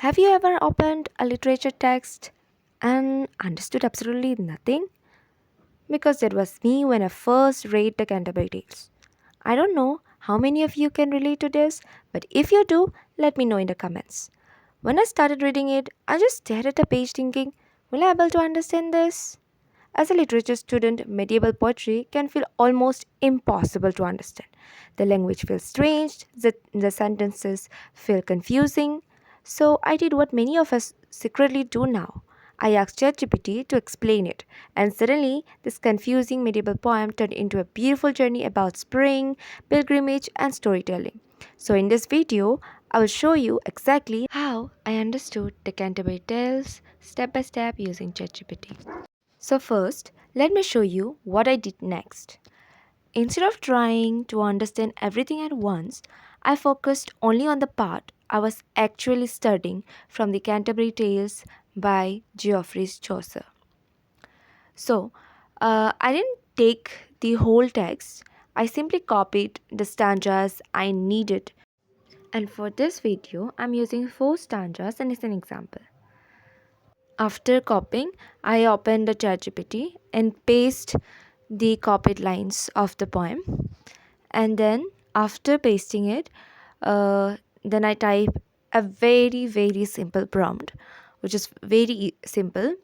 Have you ever opened a literature text and understood absolutely nothing? Because that was me when I first read the Canterbury Tales. I don't know how many of you can relate to this, but if you do, let me know in the comments. When I started reading it, I just stared at the page thinking, will I be able to understand this? As a literature student, medieval poetry can feel almost impossible to understand. The language feels strange, the sentences feel confusing. So I did what many of us secretly do now. I asked ChatGPT to explain it, and suddenly this confusing medieval poem turned into a beautiful journey about spring, pilgrimage, and storytelling. So in this video, I will show you exactly how I understood the Canterbury Tales step by step using ChatGPT. So, first, let me show you what I did next. Instead of trying to understand everything at once, I focused only on the part I was actually studying from the Canterbury Tales by Geoffrey Chaucer. So, I didn't take the whole text, I simply copied the stanzas I needed. And for this video, I'm using 4 stanzas and it's an example. After copying, I opened the ChatGPT and paste the copied lines of the poem. And then after pasting it, then I type a very simple prompt, which is very simple.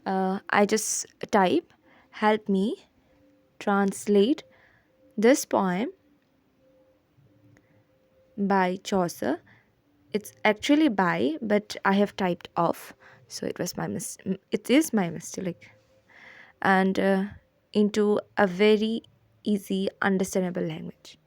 I just type, help me translate this poem by Chaucer. It's actually by, but I have typed off, so it is my mistake. And into a very easy, understandable language.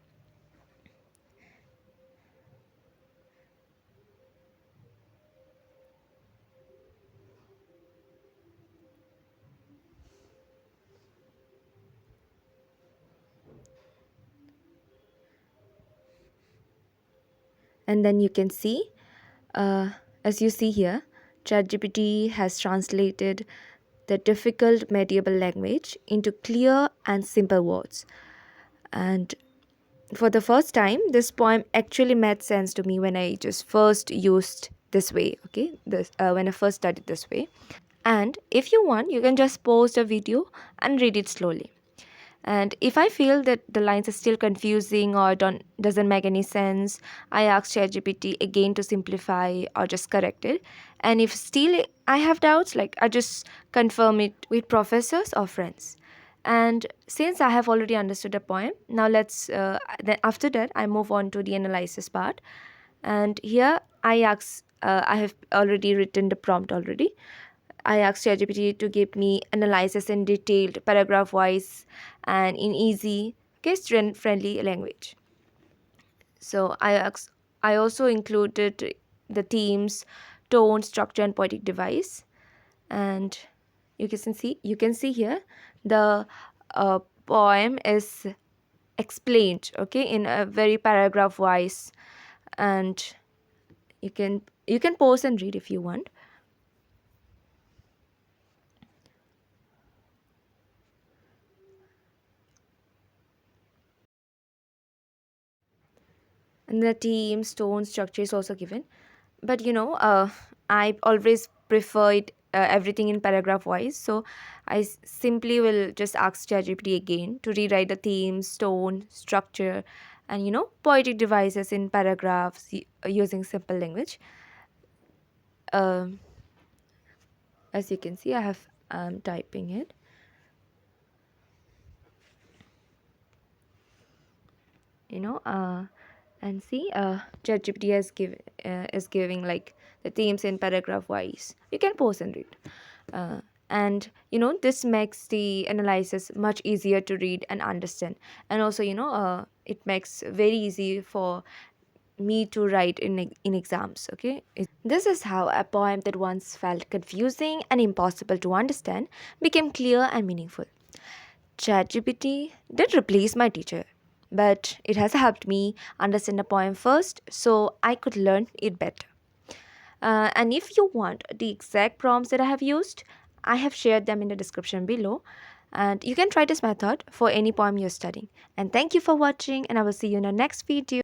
And then you can see, uh, as you see here, ChatGPT has translated the difficult medieval language into clear and simple words. And for the first time, this poem actually made sense to me when I just first used this way. Okay, this when I first studied this way. And if you want, you can just pause the video and read it slowly. And if I feel that the lines are still confusing or don't doesn't make any sense, I ask ChatGPT again to simplify or just correct it. And if still I have doubts, like I just confirm it with professors or friends. And since I have already understood the poem, now let's then after that I move on to the analysis part. And here I ask, I have already written the prompt already. I asked ChatGPT to give me analysis in detailed, paragraph wise, and in easy, okay, student friendly language. So I also included the themes, tone, structure, and poetic device. And you can see here the poem is explained, okay, in a very paragraph wise, and you can pause and read if you want. And the theme, tone, structure is also given. But I always preferred everything in paragraph wise, so simply will just ask ChatGPT again to rewrite the themes, tone, structure, and poetic devices in paragraphs using simple language. um, as you can see, I have typing it. you know uh, and see, ChatGPT is giving like the themes in paragraph wise. You can pause and read. And this makes the analysis much easier to read and understand. And also it makes very easy for me to write in exams. Okay, this is how a poem that once felt confusing and impossible to understand became clear and meaningful. ChatGPT did replace my teacher, but it has helped me understand a poem first so I could learn it better. And if you want the exact prompts that I have used, I have shared them in the description below. And you can try this method for any poem you're studying. And thank you for watching, and I will see you in the next video.